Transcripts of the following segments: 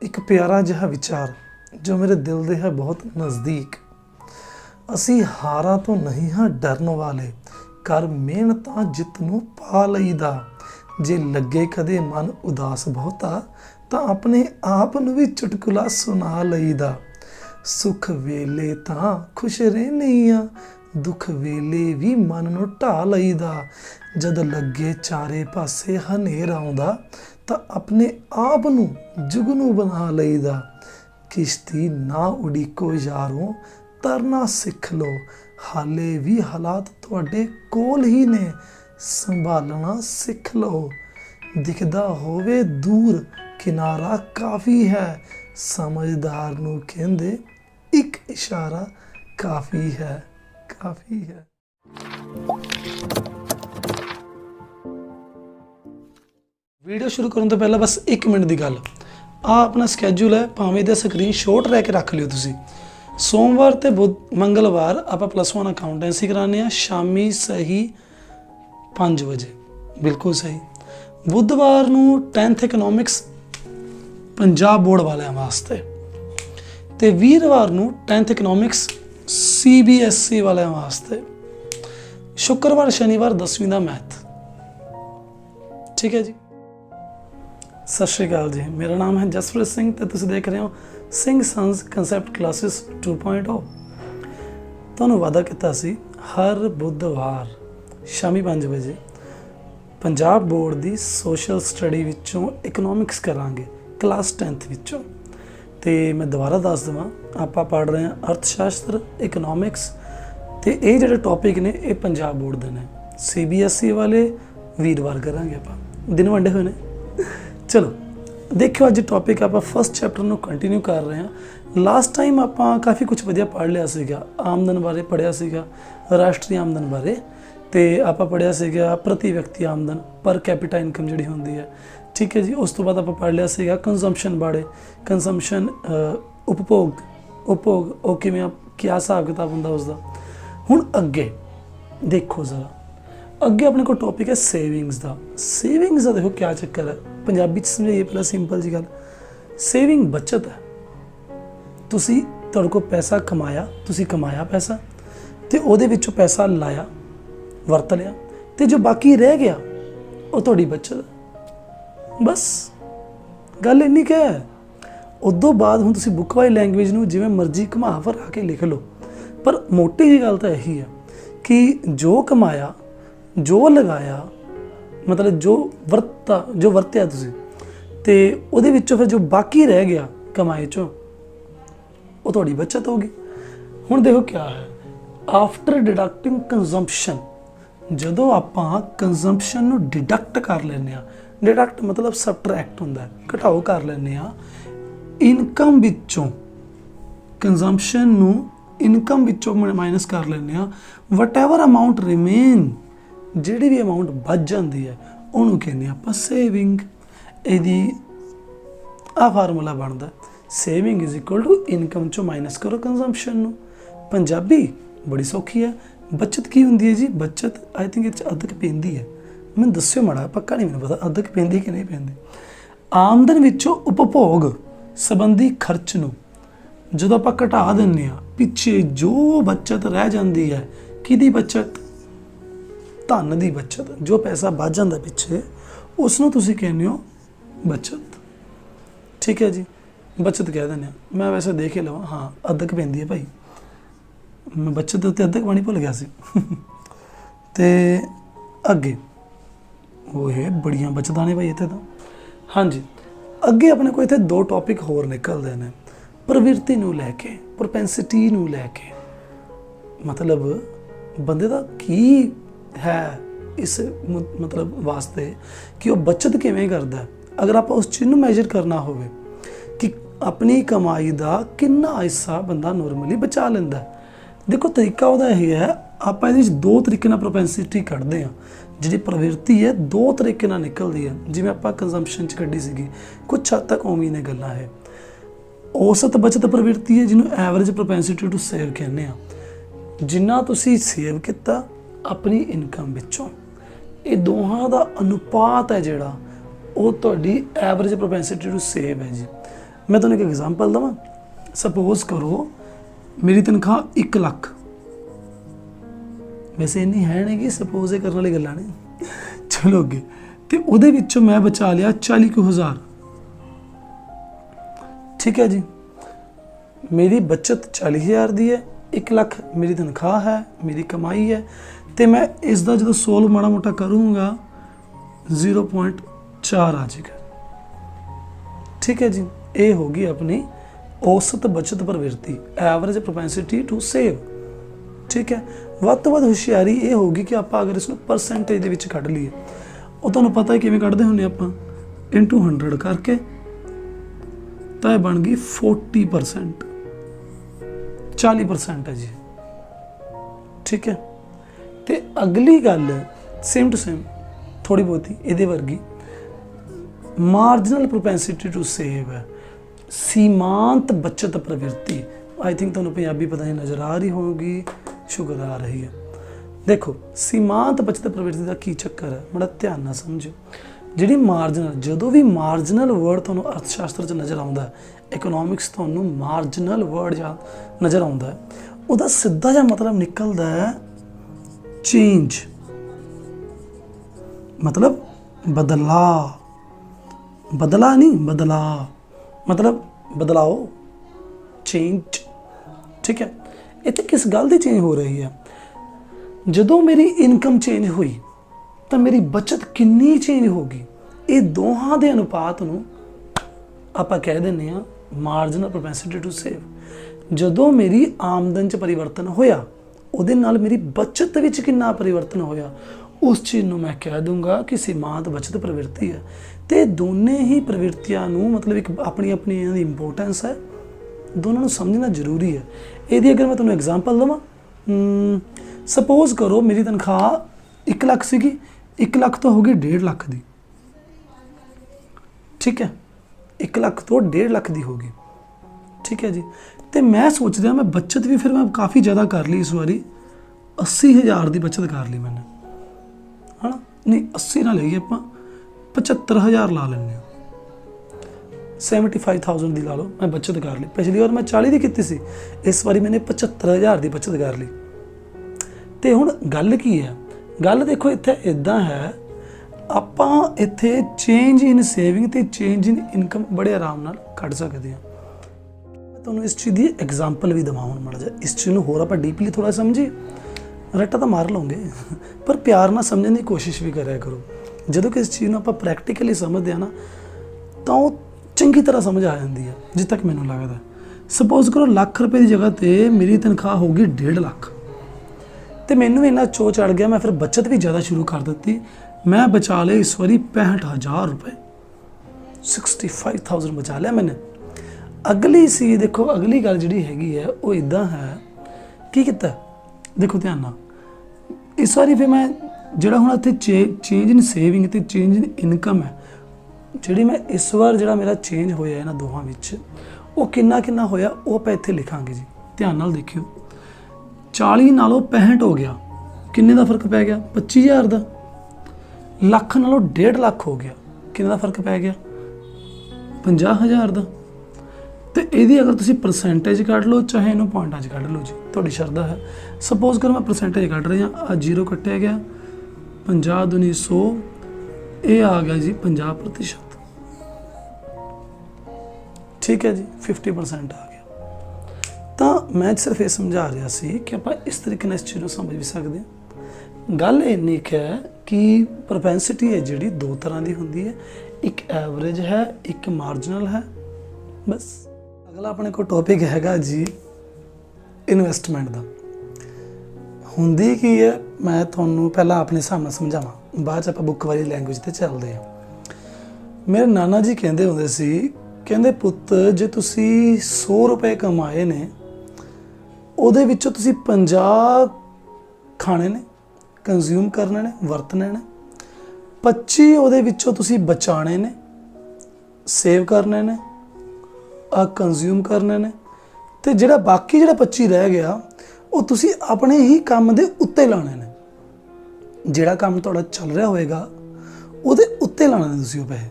एक प्यारा जिहा विचार जो मेरे दिल दे है बहुत नज़दीक। असी हारां तो नहीं हाँ डरन वाले, कर मेहनतां जित नूं पा लईदा। जे लगे कदे मन उदास बहुता, तां अपने आप नूं भी चुटकुला सुना लईदा। सुख वेले तां खुश रहने आ, दुख वेले भी मन नूं ढा लईदा। जद लगे चारे पासे हनेर आउंदा, तां अपने आप नूं जुगनू बना लईदा। किश्ती ना उड़ीको यारों, तरना सिख लो, हाले भी हालात तुहाडे कोल ही ने, संभालना सिख लो। दिखदा होवे दूर किनारा काफ़ी है, समझदार नूं कहंदे एक इशारा काफ़ी है, काफ़ी है। वीडियो शुरू करने तो पहला बस 1 मिनट की गल, आ अपना स्कैड्यूल है, भावें दा स्क्रीन शॉट रह के रख लियो तुसी। सोमवार ते बुध मंगलवार आप +1 अकाउंटेंसी कराने आ, शामी सही 5 बजे, बिल्कुल सही। बुधवार नूं 10th इकनॉमिक्स पंजाब बोर्ड वाले वास्ते, ते वीरवार नूं 10th इकनॉमिक्स CBSE वाले वास्ते। शुक्रवार शनिवार 10वीं का मैथ। ठीक है जी। सत श्री अकाल जी, मेरा नाम है जसप्रीत सिंह ते तुसीं देख रहे हो सिंह सन्स कंसैप्ट क्लासेस 2.0। तुहानूं वादा किया सी हर बुधवार शामी 5 बजे पंजाब बोर्ड की सोशल स्टडी विचों इकनॉमिक्स करांगे, क्लास 10th विचों। ते मैं दोबारा दस देवां, आपां पढ़ रहे हैं अर्थशास्त्र, इकनॉमिक्स, ते ये जिहड़े टॉपिक ने ये पंजाब बोर्ड दे ने। CBSE वाले वीरवार करांगे, आपां दिन वंडे हुए ने। चलो देखियो, अज टॉपिक आप फर्स्ट चैप्टर में कंटिन्यू कर रहे हैं। लास्ट टाइम आप काफ़ी कुछ वधिया पढ़ लिया सीगा, आमदन बारे पढ़िया सीगा, राष्ट्रीय आमदन बारे, ते आप पढ़िया सीगा प्रति व्यक्ति आमदन, पर कैपिटा इनकम जिहड़ी हुंदी है। ठीक है जी। उस तो बाद आप पढ़ लिया सीगा कंजम्पशन बारे, कंजम्पशन उपभोग, उपभोग वो किवें क्या हिसाब किताब हुंदा उसदा। हुण अगे देखो जरा, अगे अपने को टॉपिक है सेविंग्स का। सेविंग्स का देखो क्या चक्कर है, पंजाबी समझाइए पहला सिंपल जी गल। सेविंग बचत है, तुसी तुहाडे कोल पैसा कमाया, तुसी कमाया पैसा ते ओहदे विचों पैसा लाया, वरत लिया, ते जो बाकी रह गया वो तुहाडी बचत है। बस गल इन्नी क्या है। उदों बाद हुण तुसी बुक वाली लैंग्वेज नूं जिवें मर्जी घुमा फिरा के लिख लो, पर मोटी जी गल तो यही है कि जो कमाया, जो लगाया, मतलब जो वरत्या तुसी, ते उहदे विचों फिर जो बाकी रह गया कमाई चों, वो तुहाडी बचत होगी। हुण देखो क्या है, आफ्टर डिडक्टिंग कंजम्पशन, जदों आपां कंजम्पशन नूं डिडक्ट कर लैंदे आ, डिडक्ट मतलब सबट्रैक्ट हुंदा है, घटाओ कर लैंदे आ इनकम विचों, कंजम्पशन नूं इनकम विचों माइनस कर लैंदे आ, वट एवर अमाउंट रिमेन, जिहड़ी भी अमाउंट बच जाती है उन्होंने कहने आपां सेविंग। यदि आ फार्मूला बनता, saving is equal to income चो माइनस करो कंजम्पशन नूं। पंजाबी बड़ी सौखी है। बचत की होंदी है जी, बचत आई थिंक इस अदक पैंदी है, मैं दस्सिओ माड़ा, पक्का नहीं मैनूं पता अदक पैंदी कि नहीं पैंदी। आमदन विचों उपभोग संबंधी खर्च नूं जदों आपां घटा दिंदे आ, पिछे जो बचत रह जाती है, किहदी बचत, धन की बचत, जो पैसा बच जाता पिछे उसनों तुसीं कहने हो बचत। ठीक है जी, बचत कह दें। मैं वैसे देख ही लवां, हाँ अदक पैंदी है भाई, मैं बचत के उत्ते अदक पानी भुल गया सी। ते अगे वो है बड़िया बचतां ने भाई इत्थे तां। हाँ जी, अगे अपने को इत्थे 2 टॉपिक होर निकलते हैं, प्रवृत्ति नूं लैके, प्रोपेंसिटी नूं लैके, मतलब बंदे दा की है इस मतलब वास्ते कि वह बचत किवें करदा है। अगर आप उस चीज़ नूं मेजर करना होवे कि अपनी कमाई का कितना हिस्सा बंदा नॉर्मली बचा लैंदा है, देखो तरीका उहदा यही है, आप इहदे विच 2 तरीके नाल प्रोपेंसिटी कढदे आ। जिहड़ी प्रवृत्ति है 2 तरीके नाल निकलदी है, जिवें आपां कंजम्पशन च कढी सीगी, कुछ हद तक उवें ने गल्लां है। औसत बचत प्रवृत्ति है जिन्होंने एवरेज प्रोपेंसिटी टू सेव कहने आ, जिन्ना तुसी सेव किया अपनी इनकम विचों, ये दोहां दा अनुपात है जिहड़ा वो तुहाडी एवरेज प्रोपेंसिटी टू सेव है जी। मैं तुहानूं एक एग्जाम्पल देवां। सपोज करो मेरी तनख्वाह 1 ਲੱਖ, वैसे इन्नी है नहीं कि सपोज करने वाली गल्लां ने, चलो अगे, तो उहदे विच्चों मैं बचा लिया 40,000। ठीक है जी, मेरी बचत 40,000 दी है, 1 ਲੱਖ मेरी तनख्वाह है, मेरी कमाई है, तो मैं इसका जो सोल्व माड़ा मोटा करूँगा 0.4 आ जाएगा। ठीक है जी, ये होगी अपनी औसत बचत प्रवृत्ति, एवरेज प्रोपेंसिटी टू सेव। ठीक है, ਵੱਧ ਤੋਂ ਵੱਧ ਹੁਸ਼ਿਆਰੀ ਇਹ ਹੋगी कि ਆਪਾਂ अगर इसनूं परसेंटेज ਦੇ ਵਿੱਚ ਕੱਢ ਲਈਏ, ਉਹ ਤੁਹਾਨੂੰ ਪਤਾ ਹੈ ਕਿਵੇਂ ਕੱਢਦੇ ਹੁੰਦੇ ਆਪਾਂ, इंटू 100 करके, तो यह बन गई 40%, 40% है जी। ठीक है, तो अगली गल सेम टू सेम थोड़ी बहुती ये वर्गी मार्जिनल प्रोपेंसिटी टू सेव है, सीमांत बचत प्रवृत्ति। आई थिंक तुहानूं पंजाबी पता नहीं नज़र आ रही होगी, शुगर आ रही है। देखो सीमांत बचत प्रवृत्ति का की चक्कर है, बड़ा ध्यान ना समझो। जिहड़ी मार्जिनल, जो भी मार्जिनल वर्ड तुहानूं अर्थशास्त्र च नज़र आउंदा है, इकोनॉमिक्स तुहानूं मार्जिनल वर्ड जा नज़र आउंदा है, उहदा सीधा जिहा मतलब निकलदा है चेंज, मतलब बदलाव, बदला नहीं बदलाव, मतलब बदलाओ, चेंज। ठीक है, इत्थे किस गल दी चेंज हो रही है, जदों मेरी इनकम चेंज हुई तो मेरी बचत कितनी चेंज होगी, ये दोहां दे अनुपात नूं आपां कह दिंदे आ मार्जिनल प्रोपेंसिटी टू सेव। जदों मेरी आमदन च परिवर्तन होया, उहदे नाल मेरी बचत विच कितना परिवर्तन होया, उस चीज़ नूं मैं कह दूंगा कि सीमांत बचत प्रवृत्ति है। तो दोने ही प्रवृत्तियां नूं मतलब एक अपनी अपनी इन्हां दी इंपोर्टेंस है, दोनों नूं समझना जरूरी है। यदि अगर मैं तुहानूं एग्जाम्पल देवां, सपोज करो मेरी तनख्वाह 1 ਲੱਖ सीगी, 1 ਲੱਖ तो होगी 1.5 ਲੱਖ दी। ठीक है, 1 ਲੱਖ तो 1.5 ਲੱਖ दी होगी। ठीक है जी, तो मैं सोच रहा मैं बचत भी फिर मैं काफ़ी ज़्यादा कर ली, इस बारी 80,000 की बचत कर ली मैंने, है ना, नहीं 80 ना लेगी आप 75,000 ला लें, 75,000 की ला लो, मैं बचत कर ली। पिछली बार मैं 40 की की सी, इस बारी मैंने 75,000 की बचत कर ली। तो हुण गल की है, गल देखो इत्थे इदां है, आपां इत्थे चेंज इन सेविंग ते चेंज इन इनकम बड़े आराम नाल कढ सकदे हां। मैं तुहानूं इस चीज़ की एग्जाम्पल भी देवां, हुण माड़ा जिहा इस चीज़ नूं होर आपां डीपली थोड़ा समझिए, रट्टा तो मार लओगे पर प्यार नाल समझण की कोशिश भी करिया करो। जदों किसी चीज़ नूं आपां प्रैक्टिकली समझदे हां ना, तां ओह चंगी तरह समझ आ जाती है, जिथे तक मैनूं लगदा। सपोज करो लाख रुपए की जगह पर मेरी तनख्वाह होगी 1.5 ਲੱਖ, तो मैनू भी इन्ना चो चढ़ गया, मैं फिर बचत भी ज़्यादा शुरू कर दी। मैं बचा लिया इस बारी 65,000 रुपये, 65,000 बचा लिया मैंने। अगली सी देखो, अगली गल जी हैगी है वो इदा है, की किता देखो ध्यान नाल, इस बारी फिर मैं जिहड़ा हुण इत्थे चेंज इन सेविंग ते चेंज इन इनकम है, जिहड़ी मैं इस बार जिहड़ा मेरा चेंज होया इन्हां दोहां विच, वो किन्ना किन्ना होया वो आपां इत्थे लिखांगे जी। ध्यान नाल देखियो, 40 नालों 65 हो गया, किन्ने दा फर्क पै गया, 25,000 का। ਲੱਖ नालों 1.5 ਲੱਖ हो गया, किन्ने दा फर्क पै गया, 50,000 का। तो यदि अगर तुसीं परसेंटेज कढ़ लो, चाहे इनू पॉइंटां च कढ़ लो जी, तुहाडी शरधा है। सपोज करो मैं परसेंटेज कढ़ रही हाँ, आ 0 कट्टिया गया, 50 दूनी 100, ये आ गया जी 50%। ठीक है जी, 50% आ गया। तो मैं सिर्फ ये समझा रहा सी कि आप इस तरीके इस चीज़ को समझ भी सकते हैं। गल इन्नी है कि प्रोपेंसिटी है जी 2 तरह की होंगी है, एक एवरेज है, एक मार्जिनल है, बस। अगला अपने को टॉपिक हैगा जी इन्वेस्टमेंट का। होंदी की है, मैं थोनों पहला अपने हिसाब नाल समझावां, बाद आप बुक वाली लैंग्वेज ते चलते हैं। मेरे नाना जी कहते होंदे सी, कहते पुत्त जे तुसी 100 रुपए कमाए ने, ਉਹਦੇ ਵਿੱਚੋਂ ਤੁਸੀਂ 50 ਖਾਣੇ ਨੇ, ਕੰਜ਼ਿਊਮ ਕਰਨੇ ਨੇ, ਵਰਤਣੇ ਨੇ, 25 ਉਹਦੇ ਵਿੱਚੋਂ ਤੁਸੀਂ ਬਚਾਣੇ ਨੇ, ਸੇਵ ਕਰਨੇ ਨੇ, ਆ ਕੰਜ਼ਿਊਮ ਕਰਨੇ ਨੇ, ਤੇ ਜਿਹੜਾ ਬਾਕੀ ਜਿਹੜਾ 25 ਰਹਿ ਗਿਆ ਉਹ ਤੁਸੀਂ ਆਪਣੇ ਹੀ ਕੰਮ ਦੇ ਉੱਤੇ ਲਾਣੇ ਨੇ। ਜਿਹੜਾ ਕੰਮ ਤੁਹਾਡਾ ਚੱਲ ਰਿਹਾ ਹੋਏਗਾ ਉਹਦੇ ਉੱਤੇ ਲਾਣੇ ਨੇ ਤੁਸੀਂ ਉਹ ਪੈਸੇ।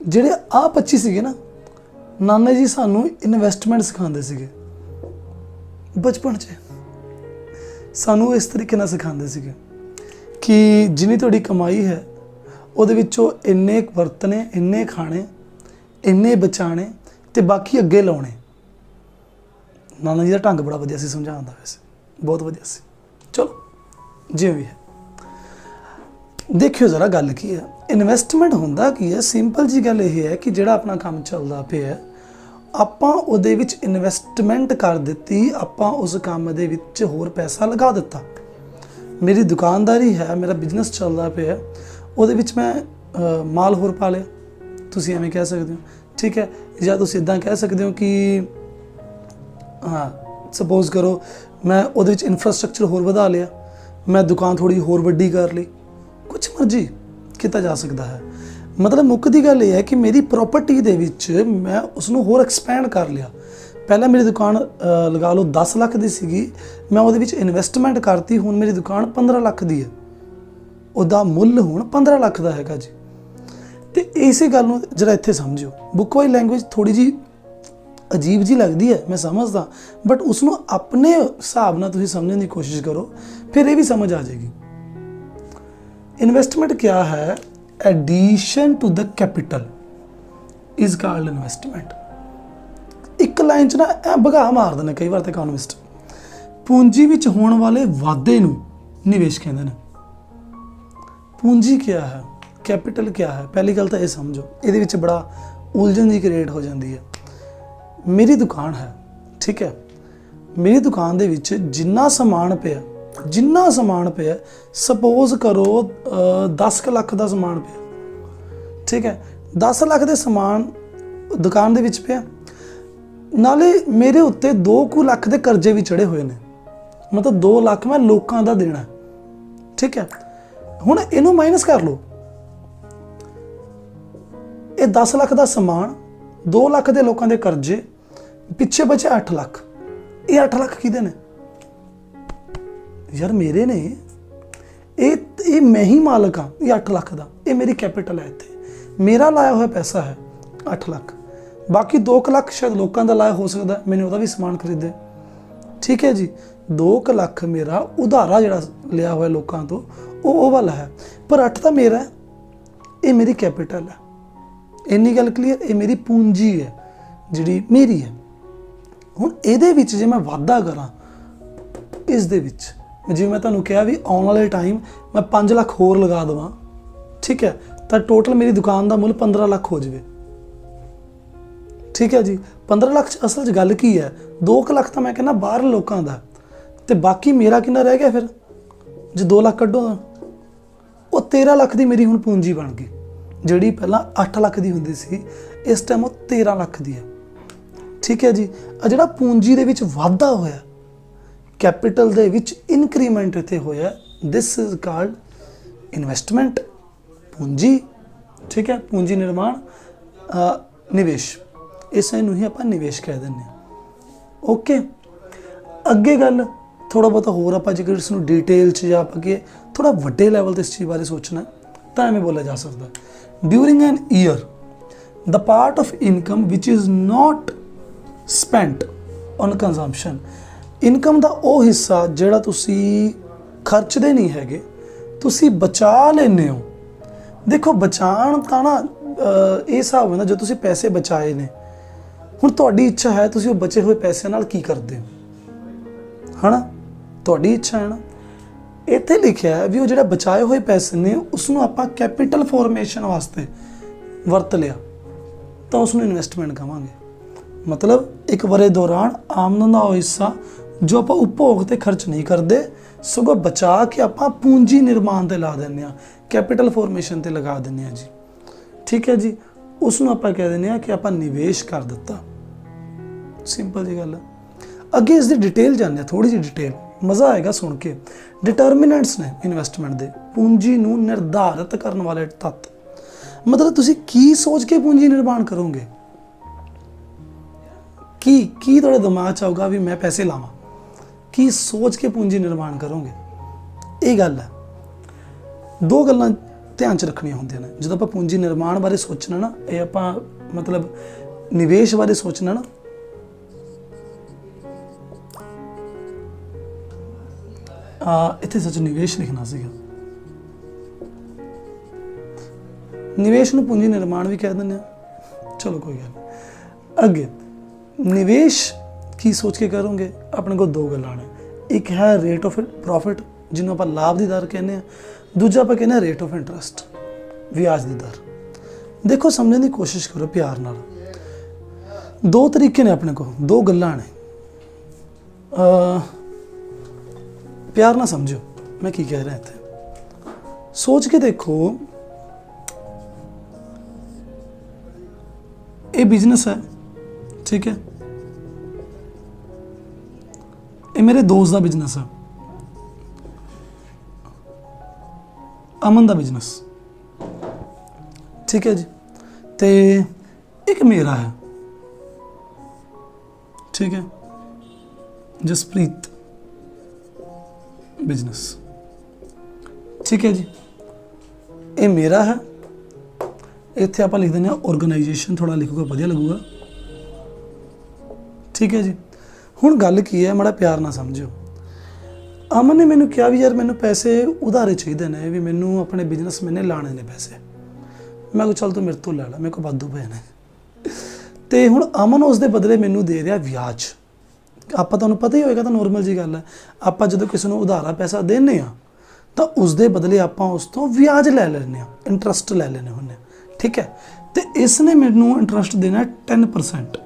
ਜਿਹੜੇ ਆ 25 ਸੀਗੇ ਨਾ, ਨਾਨਾ ਜੀ ਸਾਨੂੰ ਇਨਵੈਸਟਮੈਂਟ ਸਿਖਾਉਂਦੇ ਸੀਗੇ ਬਚਪਨ 'ਚ। ਸਾਨੂੰ ਇਸ ਤਰੀਕੇ ਨਾਲ ਸਿਖਾਉਂਦੇ ਸੀਗੇ ਕਿ ਜਿੰਨੀ ਤੁਹਾਡੀ ਕਮਾਈ ਹੈ ਉਹਦੇ ਵਿੱਚੋਂ ਇੰਨੇ ਵਰਤਣੇ, ਇੰਨੇ ਖਾਣੇ, ਇੰਨੇ ਬਚਾਉਣੇ ਤੇ ਬਾਕੀ ਅੱਗੇ ਲਾਉਣੇ। ਨਾਨਾ ਜੀ ਦਾ ਢੰਗ ਬੜਾ ਵਧੀਆ ਸੀ ਸਮਝਾਉਣ ਦਾ, ਵੈਸੇ ਬਹੁਤ ਵਧੀਆ ਸੀ। ਚਲੋ ਜਿਵੇਂ ਵੀ ਹੈ, ਦੇਖਿਓ ਜ਼ਰਾ ਗੱਲ ਕੀ ਹੈ। ਇਨਵੈਸਟਮੈਂਟ ਹੁੰਦਾ ਕੀ ਹੈ? ਸਿੰਪਲ ਜੀ ਗੱਲ ਇਹ ਹੈ ਕਿ ਜਿਹੜਾ ਆਪਣਾ ਕੰਮ ਚੱਲਦਾ ਪਿਆ ਆਪਾਂ ਉਹਦੇ ਵਿੱਚ ਇਨਵੈਸਟਮੈਂਟ ਕਰ ਦਿੱਤੀ, ਆਪਾਂ ਉਸ ਕੰਮ ਦੇ ਵਿੱਚ ਹੋਰ ਪੈਸਾ ਲਗਾ ਦਿੱਤਾ। ਮੇਰੀ ਦੁਕਾਨਦਾਰੀ ਹੈ, ਮੇਰਾ ਬਿਜ਼ਨਸ ਚੱਲਦਾ ਪਿਆ, ਉਹਦੇ ਵਿੱਚ ਮੈਂ ਮਾਲ ਹੋਰ ਪਾ ਲਿਆ, ਤੁਸੀਂ ਐਵੇਂ ਕਹਿ ਸਕਦੇ ਹੋ, ਠੀਕ ਹੈ। ਜਾਂ ਤੁਸੀਂ ਇੱਦਾਂ ਕਹਿ ਸਕਦੇ ਹੋ ਕਿ ਹਾਂ ਸਪੋਜ਼ ਕਰੋ ਮੈਂ ਉਹਦੇ ਵਿੱਚ ਇਨਫਰਾਸਟਰਕਚਰ ਹੋਰ ਵਧਾ ਲਿਆ, ਮੈਂ ਦੁਕਾਨ ਥੋੜ੍ਹੀ ਹੋਰ ਵੱਡੀ ਕਰ ਲਈ, ਕੁਛ ਮਰਜ਼ੀ ਕੀਤਾ ਜਾ ਸਕਦਾ ਹੈ। ਮਤਲਬ ਮੁੱਖ ਦੀ ਗੱਲ ਇਹ ਹੈ ਕਿ ਮੇਰੀ ਪ੍ਰੋਪਰਟੀ ਦੇ ਵਿੱਚ ਮੈਂ ਉਸਨੂੰ ਹੋਰ ਐਕਸਪੈਂਡ ਕਰ ਲਿਆ। ਪਹਿਲਾਂ ਮੇਰੀ ਦੁਕਾਨ ਲਗਾ ਲਓ 10 ਲੱਖ ਦੀ ਸੀਗੀ, ਮੈਂ ਉਹਦੇ ਵਿੱਚ ਇਨਵੈਸਟਮੈਂਟ ਕਰਤੀ, ਹੁਣ ਮੇਰੀ ਦੁਕਾਨ 15 ਲੱਖ ਦੀ ਹੈ, ਉਹਦਾ ਮੁੱਲ ਹੁਣ 15 ਲੱਖ ਦਾ ਹੈਗਾ ਜੀ। ਤੇ ਇਸੇ ਗੱਲ ਨੂੰ ਜਰਾ ਇੱਥੇ ਸਮਝਿਓ। ਬੁੱਕ ਵਾਈਜ਼ ਲੈਂਗੁਏਜ ਥੋੜੀ ਜੀ ਅਜੀਬ ਜੀ ਲੱਗਦੀ ਹੈ, ਮੈਂ ਸਮਝਦਾ, ਬਟ ਉਸਨੂੰ ਆਪਣੇ ਹਿਸਾਬ ਨਾਲ ਤੁਸੀਂ ਸਮਝਣ ਦੀ ਕੋਸ਼ਿਸ਼ ਕਰੋ, ਫਿਰ ਇਹ ਵੀ ਸਮਝ ਆ ਜਾਏਗੀ। ਇਨਵੈਸਟਮੈਂਟ क्या है? Addition to the capital is called investment. एक लाइन च ना ए भगा मार देने कई बार तो इकोनॉमिस्ट, पूंजी विच होने वाले वाधे नूं निवेश कहते हैं। पूंजी क्या है, कैपिटल क्या है? पहली गल तो ये समझो, ये विच बड़ा उलझन जी क्रिएट हो जाती है। मेरी दुकान है, ठीक है, मेरी दुकान दे विच जिन्ना समान पिया, जिन्ना समान पिया, सपोज करो 10 ਲੱਖ ਦਾ ਸਮਾਨ ਪਿਆ, ਠੀਕ ਹੈ, 10 ਲੱਖ ਦੇ ਸਮਾਨ ਦੁਕਾਨ ਦੇ ਵਿੱਚ ਪਿਆ, ਨਾਲੇ ਮੇਰੇ ਉੱਤੇ 2 ਲੱਖ ਦੇ ਕਰਜ਼ੇ ਵੀ ਚੜੇ ਹੋਏ ਨੇ, ਮਤਲਬ 2 ਲੱਖ ਮੈਂ ਲੋਕਾਂ ਦਾ ਦੇਣਾ, ਠੀਕ ਹੈ। ਹੁਣ ਇਹਨੂੰ ਮਾਈਨਸ ਕਰ ਲਓ, ਇਹ 10 ਲੱਖ ਦਾ ਸਮਾਨ, 2 ਲੱਖ ਦੇ ਲੋਕਾਂ ਦੇ ਕਰਜ਼ੇ, ਪਿੱਛੇ ਬਚੇ 8 ਲੱਖ। ਇਹ 8 ਲੱਖ ਕਿਹਦੇ ਨੇ यार? मेरे ने ये मैं ही मालिक हाँ, ये 8 ਲੱਖ ਦਾ, ये मेरी कैपिटल है, इत्थे मेरा लाया हुआ पैसा है 8 ਲੱਖ, बाकी 2 ਲੱਖ शायद लोगों का लाया हो सकता, मैंने ਉਹਦਾ भी समान खरीदे, ठीक है जी। 2 ਲੱਖ मेरा उधारा ਜਿਹੜਾ लिया हुआ लोगों तो वो वाला है, पर 8 ਤਾਂ मेरा है, ये मेरी कैपिटल है। ਇੰਨੀ ਗੱਲ क्लीयर? ये मेरी पूंजी है ਜਿਹੜੀ मेरी है। ਹੁਣ ਇਹਦੇ ਵਿੱਚ ਜੇ ਮੈਂ ਵਾਧਾ ਕਰਾਂ ਇਸ ਦੇ ਵਿੱਚ, ਜਿਵੇਂ ਮੈਂ ਤੁਹਾਨੂੰ ਕਿਹਾ ਵੀ ਆਉਣ ਵਾਲੇ ਟਾਈਮ ਮੈਂ 5 ਲੱਖ ਹੋਰ ਲਗਾ ਦੇਵਾਂ, ਠੀਕ ਹੈ, ਤਾਂ ਟੋਟਲ ਮੇਰੀ ਦੁਕਾਨ ਦਾ ਮੁੱਲ 15 ਲੱਖ ਹੋ ਜਾਵੇ, ਠੀਕ ਹੈ ਜੀ। 15 ਲੱਖ 'ਚ ਅਸਲ 'ਚ ਗੱਲ ਕੀ ਹੈ? 2 ਲੱਖ ਤਾਂ ਮੈਂ ਕਹਿੰਦਾ ਬਾਹਰ ਲੋਕਾਂ ਦਾ, ਤੇ ਬਾਕੀ ਮੇਰਾ ਕਿੰਨਾ ਰਹਿ ਗਿਆ ਫਿਰ? ਜੇ 2 ਲੱਖ ਕੱਢੋ ਤਾਂ ਉਹ 13 ਲੱਖ ਦੀ ਮੇਰੀ ਹੁਣ ਪੂੰਜੀ ਬਣ ਗਈ, ਜਿਹੜੀ ਪਹਿਲਾਂ 8 ਲੱਖ ਦੀ ਹੁੰਦੀ ਸੀ, ਇਸ ਟਾਈਮ ਉਹ 13 ਲੱਖ ਦੀ ਹੈ, ਠੀਕ ਹੈ ਜੀ। ਆ ਜਿਹੜਾ ਪੂੰਜੀ ਦੇ ਵਿੱਚ ਵਾਧਾ ਹੋਇਆ, कैपिटल दे विच इनक्रीमेंट इत्थे होया, दिस इज कॉल्ड इन्वेस्टमेंट, पूंजी, ठीक है, पूंजी निर्माण, निवेश, इस नूं ही आपां निवेश कह दिंदे हां। ओके, अगे गल थोड़ा बहुत होर आपां जेकर इसनूं डिटेल च जां आपां कि थोड़ा वड्डे लैवल ते इस चीज़ बारे सोचना तां एवें बोलिया जा सकदा। During an year the part of income which is not spent on consumption, income ਦਾ ਉਹ ਹਿੱਸਾ ਜਿਹੜਾ ਤੁਸੀਂ ਖਰਚਦੇ ਨਹੀਂ ਹੈਗੇ, ਤੁਸੀਂ ਬਚਾ ਲੈਂਦੇ ਹੋ। ਦੇਖੋ ਬਚਾਉਣ ਤਾਂ ਨਾ ਇਹ ਹਿਸਾਬ ਹੁੰਦਾ, ਜੋ ਤੁਸੀਂ ਪੈਸੇ ਬਚਾਏ ਨੇ, ਹੁਣ ਤੁਹਾਡੀ ਇੱਛਾ ਹੈ ਤੁਸੀਂ ਉਹ ਬਚੇ ਹੋਏ ਪੈਸੇ ਨਾਲ ਕੀ ਕਰਦੇ ਹੋ, ਹੈ ਨਾ, ਤੁਹਾਡੀ ਇੱਛਾ ਹੈ ਨਾ। ਇੱਥੇ ਲਿਖਿਆ ਹੈ ਵੀ ਉਹ ਜਿਹੜਾ ਬਚਾਏ ਹੋਏ ਪੈਸੇ ਨੇ ਉਸਨੂੰ ਆਪਾਂ ਕੈਪੀਟਲ ਫਾਰਮੇਸ਼ਨ ਵਾਸਤੇ ਵਰਤ ਲਿਆ, ਤਾਂ ਉਸਨੂੰ ਇਨਵੈਸਟਮੈਂਟ ਕਹਾਂਗੇ। मतलब एक वरे दौरान आमदन का हिस्सा जो आप उपभोग ते खर्च नहीं करते, सगों बचा के आप पूंजी निर्माण ते ला दें, कैपिटल फॉर्मेशन ते लगा दें जी, ठीक है जी। उसनों आप कह दें कि आप निवेश कर दिता, सिंपल जी गल। अगे इसकी डिटेल जाने, थोड़ी जी डिटेल, मज़ा आएगा सुन के। डिटरमिनेंट्स ने इन्वेस्टमेंट के, पूंजी नूं निर्धारित करने वाले तत्त, मतलब तुसी की सोच के पूंजी निर्माण करोगे, की थोड़े दिमाग च आऊगा भी मैं पैसे लावां, की सोच के पूंजी निर्माण करोगे, ये गल है। दो गल्लां ध्यान च रखनियां होंदियां ने। जदों आपां पूंजी निर्माण बारे सोचना ना, ये आपां मतलब निवेश बारे सोचना ना, इत्थे सच निवेश लिखना सीगा, निवेश नूं पूंजी निर्माण भी कह दिंदे आ, चलो कोई गल नहीं। अगे निवेश की सोच के करोगे, अपने को दो गल्लां ने, एक है रेट ऑफ प्रॉफिट जिन्हों आपां लाभ की दर कहने, दूजा आपां कहने रेट ऑफ इंटरस्ट, ब्याज की दर। देखो समझने की कोशिश करो प्यार नाल, दो तरीके ने अपने को, दो गल्लां ने, प्यार ना समझो मैं की कह रहा इत्थे, सोच के देखो ये बिजनेस है, ठीक है, ये मेरे दोस्त का बिजनेस है, अमन का बिजनेस, ठीक है जी, ते एक मेरा है, ठीक है, जसप्रीत बिजनेस, ठीक है जी, ये मेरा है। इत्थे आपां लिख देंगे ऑर्गेनाइजेशन, थोड़ा लिखूगा वधिया लगूगा, ठीक है जी। हुण गल की है, माड़ा प्यार ना समझो, अमन ने मैनू कहा भी यार मैनू पैसे उधारे चाहिए ने, भी मैनू अपने बिजनेस मैंने लाने ने पैसे, मैं चल तू मेरे तो लै ला, मेरे को वाधू पे ने, तो हुण अमन उस दे बदले मैनू दे रहा ब्याज। आपां तुहानूं पता ही होएगा, तो नॉर्मल जी गल है, आपां जदों किसी नूं उधारा पैसा देने आ तो उस दे बदले आपां उस तो ब्याज लै लैने आ, इंटरस्ट लै लैने हुंदे, ठीक है। तो इसने मैनू इंटरस्ट देना 10%,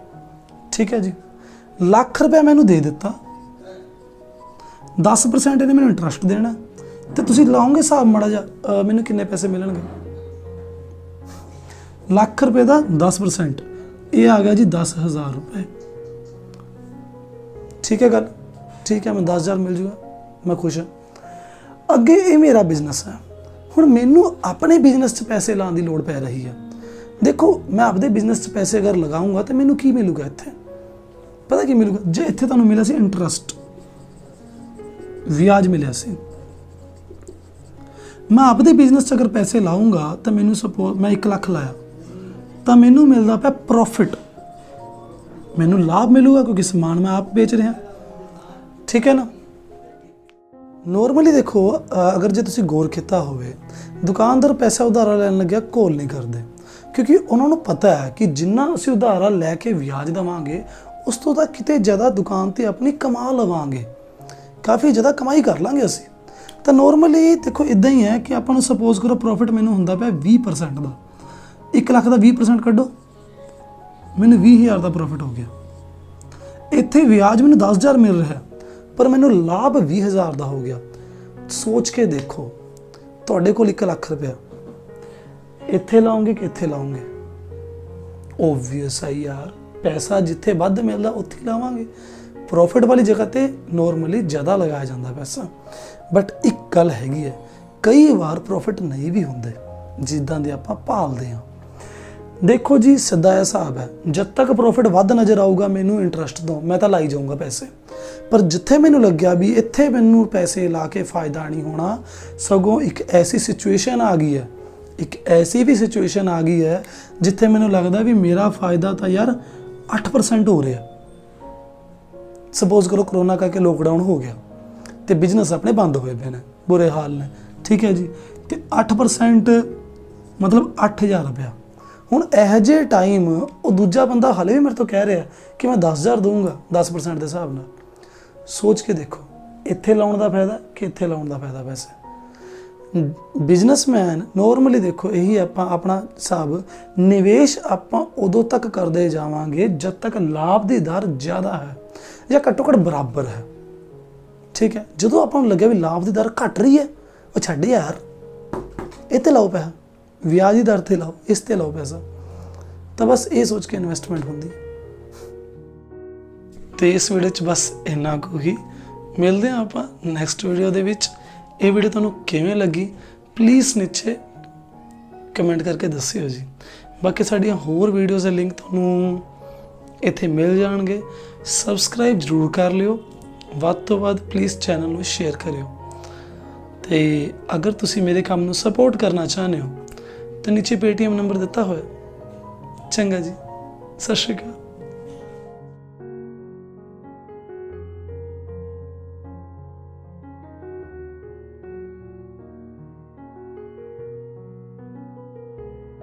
ठीक है जी, लाख रुपया मैनू दे दिता, 10% इन्हें मैनू इंटरस्ट देना, तो तुसीं लाओगे हिसाब माड़ा जा मैनू किन्ने पैसे मिलणगे, लाख रुपये का 10%, ये आ गया जी 10,000 रुपये, ठीक है गल, ठीक है, मैं 10,000 मिल जूगा, मैं खुश हाँ। अगे ये मेरा बिजनेस है, हुण मैनू अपने बिजनेस च पैसे लाने की लोड़ पै रही है। देखो मैं आपदे बिजनेस च पैसे अगर लगाऊंगा तो मैनू की मिलूगा इत्थे, पता की मिलूगा, जे इत्थे तुहानूं मिलिया सी इंटरस्ट, ब्याज मिलिया सी, मैं आपदे बिजनेस च अगर पैसे लाऊंगा तो मैनू सपोज मैं 1 लाख लाया तो मैनू मिलता पाया प्रॉफिट, मैनू लाभ मिलूगा क्योंकि समान मैं आप बेच रहा, ठीक है ना। नॉर्मली देखो अगर जो तुसीं गौर किया होवे, दुकानदार पैसा उधारा लैन लग्या घोल नहीं करते, क्योंकि उन्होंने पता है कि जिन्ना असीं उधारा लैके ब्याज देवांगे उस तो किते ज़्यादा दुकान ते अपनी कमा लवांगे, काफ़ी ज़्यादा कमाई कर लांगे असीं। तो नॉर्मली देखो इदां ही है कि आपां नूं सपोज करो प्रॉफिट मैनूं हुंदा पिया 20% का, 1 लाख का 20% कड्डो, मैनूं 20,000 का प्रॉफिट हो गया, इत्थे ब्याज मैनूं 10,000 मिल रहा है पर मैनूं लाभ 20,000 का हो गया। सोच के देखो तुहाडे कोल 1 लाख रुपया, इत्थे लाओगे कि इत्थे लाओगे, ओबवियस है यार, पैसा जिथे वध मिलता उत्थे लावांगे, प्रॉफिट वाली जगह ते नॉर्मली ज़्यादा लगाया जाता पैसा। बट एक गल हैगी है, कई बार प्रॉफिट नहीं भी होंदे जिद्दां दे आपां भालदे हां। देखो जी सीधा हिसाब है, जब तक प्रॉफिट वध नज़र आऊगा मैनू इंटरस्ट दो, मैं तो लाई जाऊँगा पैसे, पर जिथे मैनू लग्या भी इत्थे मैनू पैसे ला के फायदा नहीं होना, सगों एक ऐसी सिचुएशन आ गई है, एक ऐसी भी सिचुएशन आ गई है जिथे मैनू लगता भी मेरा फायदा तो यार 8% हो रहा। सपोज करो कोरोना करके लॉकडाउन हो गया तो बिजनेस अपने बंद हुए पे ने, बुरे हाल ने, ठीक है जी, तो 8% मतलब 8,000 रुपया। हुण इहो जिहे टाइम वो दूजा बंदा हाले भी मेरे तो कह रहा कि मैं 10,000 दूंगा 10% के हिसाब नाल। सोच के देखो इत्थे लाउण दा फायदा कि इत्थे लाउण दा फायदा। पैसे बिजनेसमैन नॉर्मली देखो यही आपां अपना हिसाब निवेश आपां उदों तक करते जावांगे जब तक लाभ की दर ज़्यादा है या घट्टो घट्ट बराबर है, ठीक है। जदों आपां नूं लग्गिया भी लाभ की दर घट रही है, वो छड्ड यार इत्ते लाओ पैसा, ब्याज की दर ते लाओ, इस ते लाओ पैसा, तो बस ये सोच के इन्वेस्टमेंट होंदी। तो इस वीडियो च बस इन्ना कु ही, मिलते हैं आपां नैक्सट वीडियो दे विच। ये वीडियो तुहानूं किवें लगी प्लीज़ नीचे कमेंट करके दस्सिओ जी। बाकी साड़ियां होर वीडियोज़ दे लिंक तुहानूं इत्थे मिल जाणगे, सबसक्राइब जरूर कर लिओ, वध तो वध प्लीज़ चैनल नूं शेयर करिओ। ਤੇ ਅਗਰ ਤੁਸੀਂ ਮੇਰੇ ਕੰਮ ਨੂੰ ਸਪੋਰਟ ਕਰਨਾ ਚਾਹੁੰਦੇ ਹੋ ਤਾਂ ਨੀਚੇ ਪੇਟੀਐਮ ਨੰਬਰ ਦਿੱਤਾ ਹੋਇਆ। ਚੰਗਾ ਜੀ, ਸਤਿ ਸ਼੍ਰੀ ਅਕਾਲ।